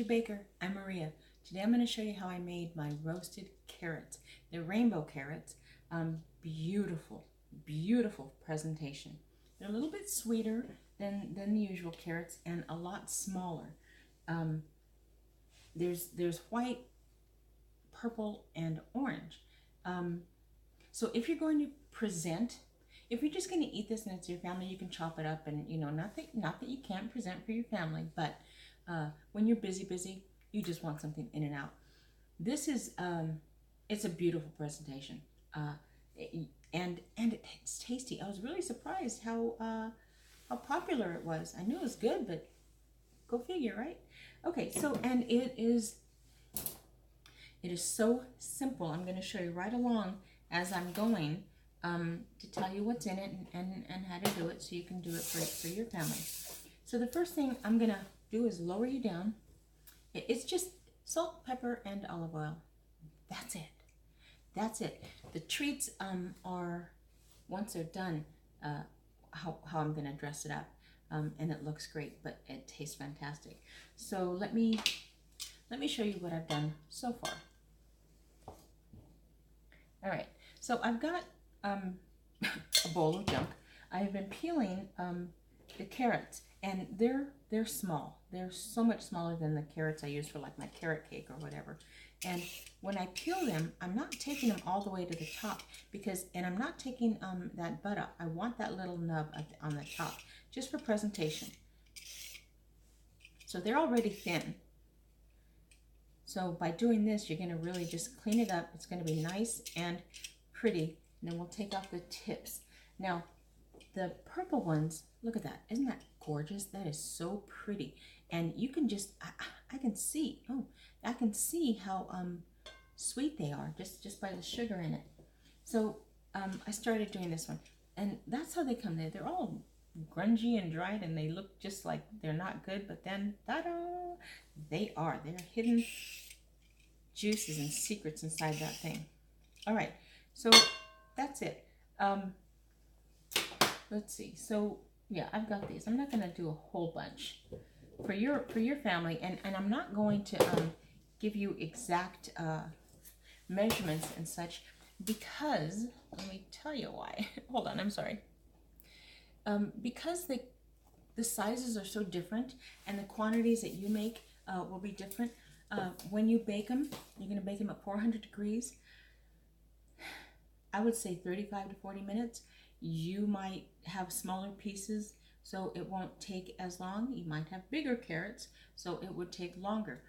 Baker. I'm Maria. Today I'm going to show you how I made my roasted carrots. They're rainbow carrots. Beautiful, beautiful presentation. They're a little bit sweeter than the usual carrots and a lot smaller. There's white, purple, and orange. So if you're going to present, if you're just going to eat this and it's your family, you can chop it up and, you know, not that you can't present for your family, but when you're busy, you just want something in and out. This is, it's a beautiful presentation, and it's tasty. I was really surprised how popular it was. I knew it was good, but go figure, right? Okay, so, and it is so simple. I'm going to show you right along as I'm going to tell you what's in it and how to do it so you can do it for your family. So the first thing I'm going to do is lower you down. It's just salt, pepper, and olive oil. That's it. That's it. The treats are, once they're done, how I'm going to dress it up. And it looks great, but it tastes fantastic. So let me show you what I've done so far. All right. So I've got a bowl of junk. I have been peeling the carrots, and they're small. They're so much smaller than the carrots I use for like my carrot cake or whatever. And when I peel them, I'm not taking them all the way to the top and I'm not taking that butt up. I want that little nub on the top just for presentation. So they're already thin. So by doing this, you're going to really just clean it up. It's going to be nice and pretty. And then we'll take off the tips. Now, the purple ones, look at that. Isn't that gorgeous? That is so pretty. And you can just, I can see how sweet they are just by the sugar in it. So I started doing this one. And that's how they come there. They're all grungy and dried and they look just like they're not good. But then, ta-da! They are. They're hidden juices and secrets inside that thing. All right. So that's it. Let's see. So yeah, I've got these. I'm not going to do a whole bunch for your family, and I'm not going to give you exact measurements and such because let me tell you why. Hold on, I'm sorry. Because the sizes are so different and the quantities that you make will be different. When you bake them, you're going to bake them at 400 degrees. I would say 35 to 40 minutes. You might have smaller pieces, so it won't take as long. You might have bigger carrots, so it would take longer.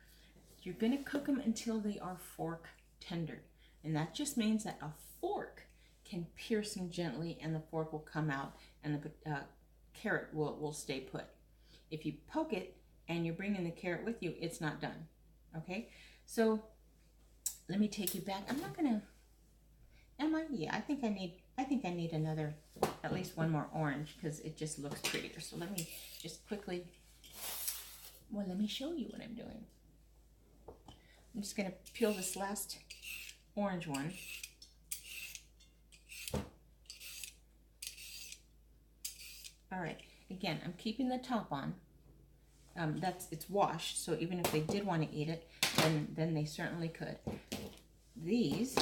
You're going to cook them until they are fork tender. And that just means that a fork can pierce them gently and the fork will come out and the carrot will stay put. If you poke it and you're bringing the carrot with you, it's not done. Okay? So let me take you back. I'm not going to... Yeah, I think I need another, at least one more orange because it just looks prettier. So let me just quickly, let me show you what I'm doing. I'm just going to peel this last orange one. All right, again, I'm keeping the top on. It's washed, so even if they did want to eat it, then they certainly could. These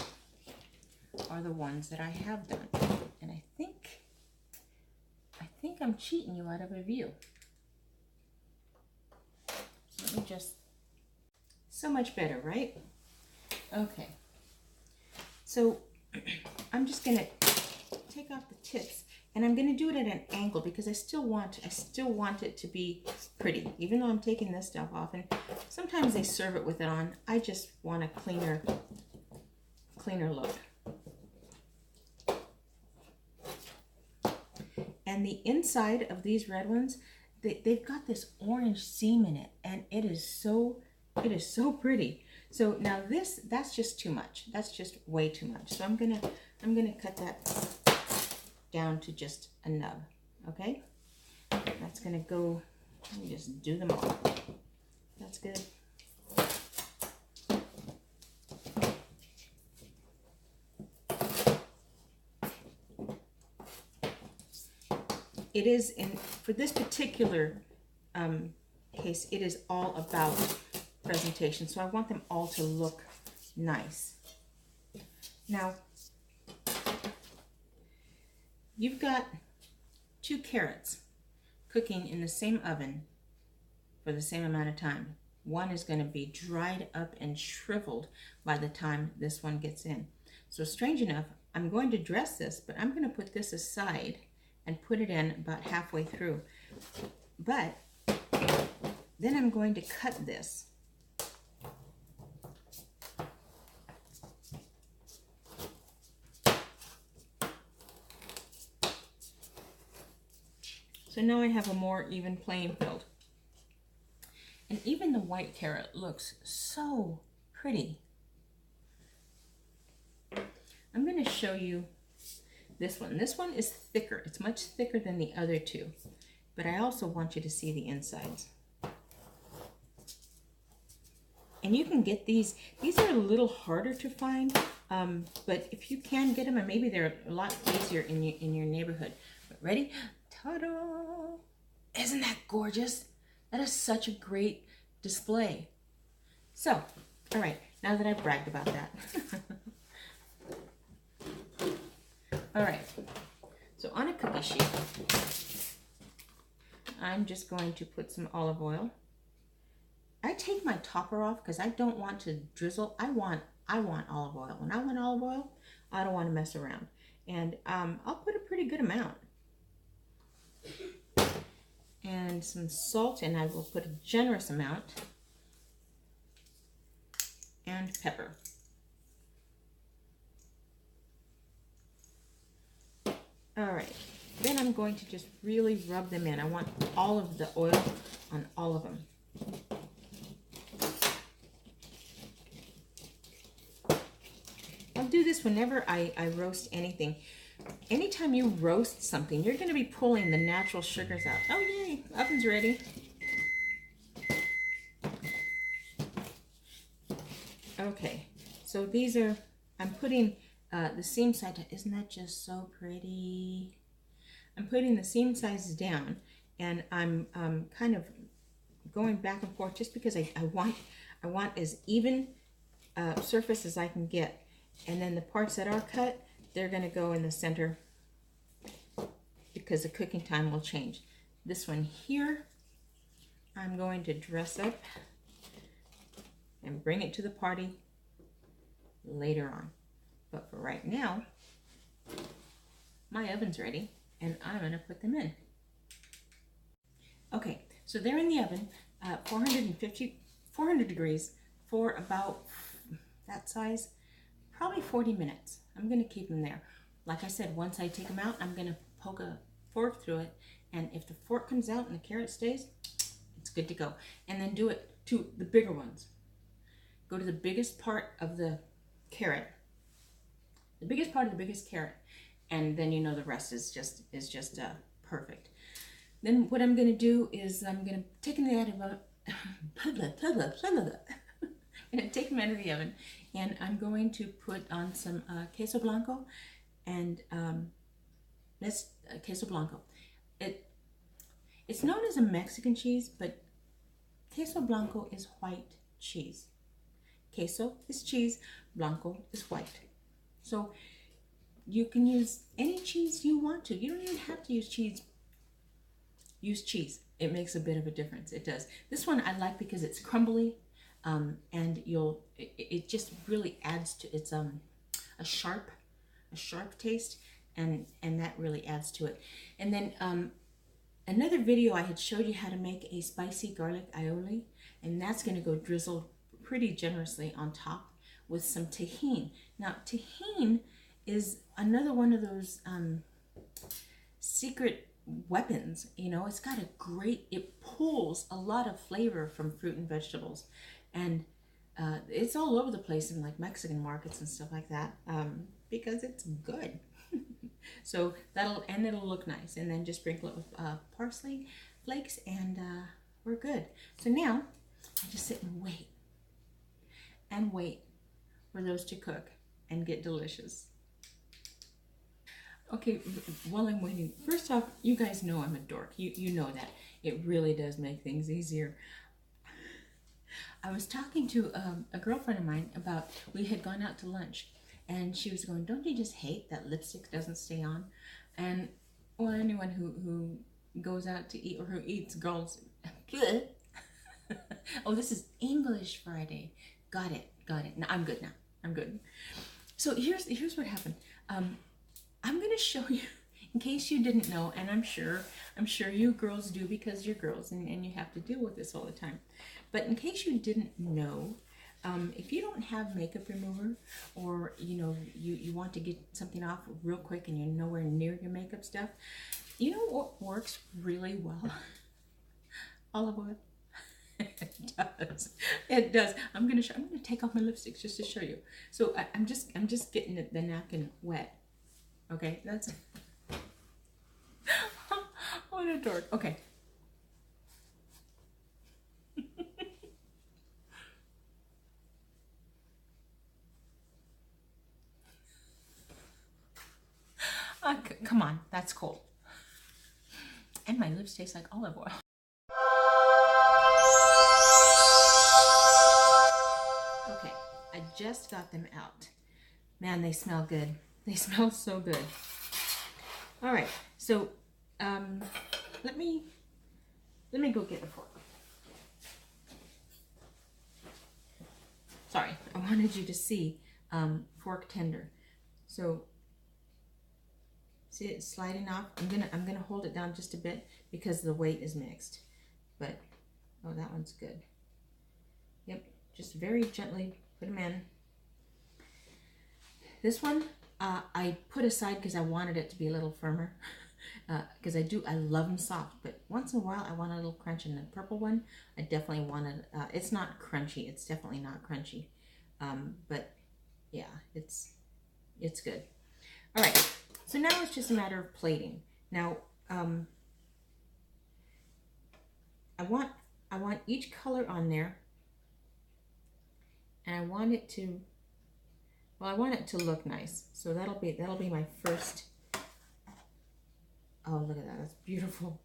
are the ones that I have done, and I think I'm cheating you out of a view. So let me just, so much better, right? Okay, so I'm just gonna take off the tips, and I'm gonna do it at an angle because I still want it to be pretty, even though I'm taking this stuff off. And sometimes they serve it with it on. I just want a cleaner look. And the inside of these red ones, they've got this orange seam in it, and it is so pretty. So now that's just too much. That's just way too much. So I'm gonna cut that down to just a nub. Okay? That's gonna go, let me just do them all. That's good. It is, for this particular case, it is all about presentation. So I want them all to look nice. Now, you've got 2 carrots cooking in the same oven for the same amount of time. One is going to be dried up and shriveled by the time this one gets in. So strange enough, I'm going to dress this, but I'm going to put this aside and put it in about halfway through. But then I'm going to cut this. So now I have a more even playing field. And even the white carrot looks so pretty. I'm going to show you this one. This one is thicker. It's much thicker than the other 2. But I also want you to see the insides. And you can get these. These are a little harder to find, but if you can get them, and maybe they're a lot easier in your neighborhood. But ready? Ta-da! Isn't that gorgeous? That is such a great display. So, all right, now that I've bragged about that. All right, so on a cookie sheet, I'm just going to put some olive oil. I take my topper off because I don't want to drizzle. I want olive oil. When I want olive oil, I don't want to mess around. And I'll put a pretty good amount. And some salt, and I will put a generous amount. And pepper. All right, then I'm going to just really rub them in. I want all of the oil on all of them. I'll do this whenever I roast anything. Anytime you roast something, you're going to be pulling the natural sugars out. Oh, yay, oven's ready. Okay, so these are, I'm putting the seam side, isn't that just so pretty? I'm putting the seam sizes down, and I'm kind of going back and forth just because I want as even surface as I can get. And then the parts that are cut, they're going to go in the center because the cooking time will change. This one here, I'm going to dress up and bring it to the party later on. But for right now, my oven's ready and I'm going to put them in. Okay, so they're in the oven, 400 degrees for about that size, probably 40 minutes. I'm going to keep them there. Like I said, once I take them out, I'm going to poke a fork through it, and if the fork comes out and the carrot stays, it's good to go. And then do it to the bigger ones. Go to the biggest part of the carrot, the biggest part of the biggest carrot, and then you know the rest is just perfect. Then what I'm going to do is I'm going to take them out of take them out of the oven, and I'm going to put on some queso blanco, and that's queso blanco. It's known as a Mexican cheese, but queso blanco is white cheese. Queso is cheese, blanco is white. So you can use any cheese you want to. You don't even have to use cheese. Use cheese. It makes a bit of a difference. It does. This one I like because it's crumbly, and it just really adds to its a sharp taste, and that really adds to it. And then another video I had showed you how to make a spicy garlic aioli, and that's going to go drizzled pretty generously on top with some tahini. Now tahini is another one of those secret weapons. You know, it's got it pulls a lot of flavor from fruit and vegetables, and It's all over the place in like Mexican markets and stuff like that, because it's good. So it'll look nice, and then just sprinkle it with parsley flakes, and we're good. So now I just sit and wait for those to cook and get delicious. Okay, while I'm waiting, first off, you guys know I'm a dork. You know that. It really does make things easier. I was talking to a girlfriend of mine about, we had gone out to lunch, and she was going, don't you just hate that lipstick doesn't stay on? And, well, anyone who goes out to eat or who eats girls, good. Oh, this is English Friday. Got it. No, I'm good now. I'm good. So here's what happened. I'm going to show you, in case you didn't know, and I'm sure you girls do because you're girls and you have to deal with this all the time. But in case you didn't know, if you don't have makeup remover, or you want to get something off real quick and you're nowhere near your makeup stuff, you know what works really well? Olive oil. It does. I'm gonna take off my lipsticks just to show you. So I'm just getting the napkin wet. Okay, that's what a dork. Okay. Come on, that's cold. And my lips taste like olive oil. Okay, I just got them out. Man, they smell good. They smell so good. All right, so let me go get a fork. Sorry, I wanted you to see fork tender. So see it sliding off. I'm gonna hold it down just a bit because the weight is mixed. But oh, that one's good. Yep, just very gently put them in. This one I put aside because I wanted it to be a little firmer. Because I love them soft, but once in a while I want a little crunch. In the purple one, I definitely wanted, it's not crunchy, it's definitely not crunchy, but yeah, it's good. All right, so now it's just a matter of plating. Now, I want each color on there, and I want it to, well, I want it to look nice. So that'll be my first. Oh, look at that. That's beautiful.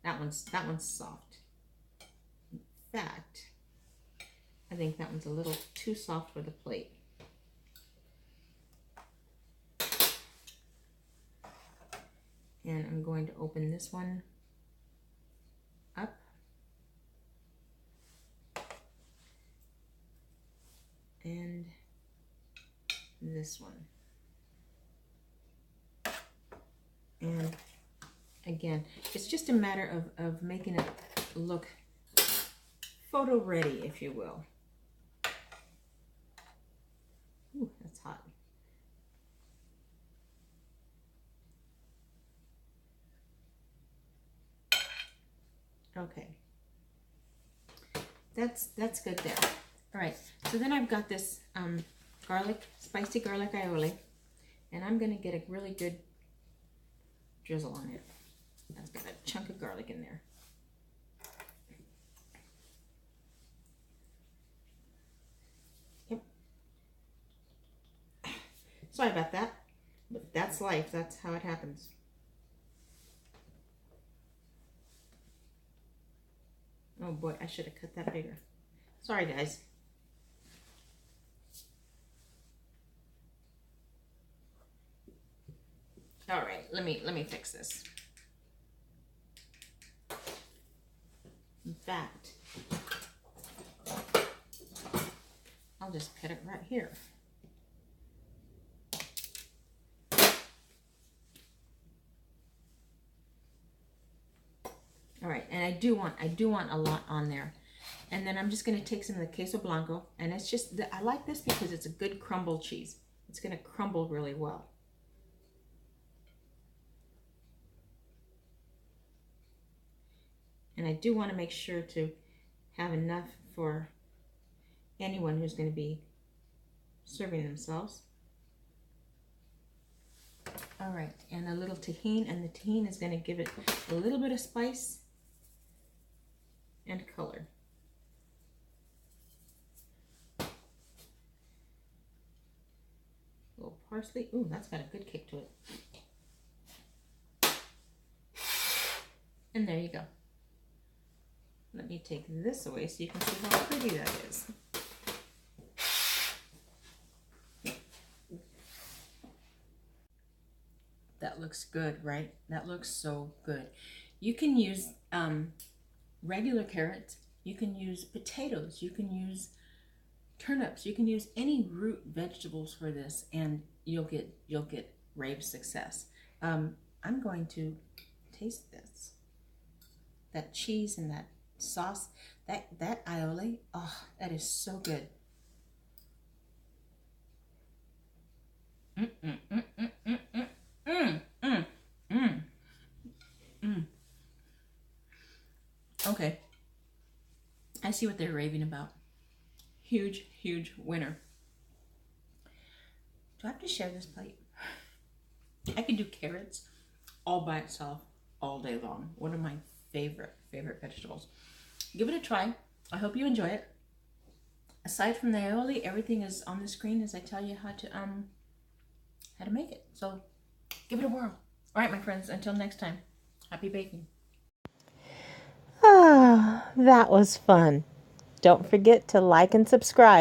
That one's soft. In fact, I think that one's a little too soft for the plate. And I'm going to open this one up. And this one. And again, it's just a matter of making it look photo ready, if you will. Ooh, that's hot. Okay. That's good there. All right, so then I've got this spicy garlic aioli, and I'm gonna get a really good drizzle on it. That's got a chunk of garlic in there. Yep. Sorry about that, but that's life. That's how it happens. Oh boy, I should have cut that bigger. Sorry, guys. All right, let me fix this. In fact, I'll just put it right here. All right, and I do want a lot on there. And then I'm just going to take some of the queso blanco, and it's just, I like this because it's a good crumble cheese. It's going to crumble really well. And I do want to make sure to have enough for anyone who's going to be serving themselves. All right, and a little tahini, and the tahini is going to give it a little bit of spice and color. A little parsley. Ooh, that's got a good kick to it. And there you go. Let me take this away so you can see how pretty that is. That looks good, right? That looks so good. You can use regular carrots. You can use potatoes. You can use turnips. You can use any root vegetables for this, and you'll get rave success. I'm going to taste this. That cheese and that sauce, that aioli, oh, that is so good. Okay, I see what they're raving about. Huge, huge winner. Do I have to share this plate? I can do carrots all by itself all day long. One of my favorite vegetables. Give it a try. I hope you enjoy it. Aside from the aioli, everything is on the screen as I tell you how to make it. So give it a whirl. All right, my friends, until next time, happy baking. Ah, that was fun. Don't forget to like and subscribe.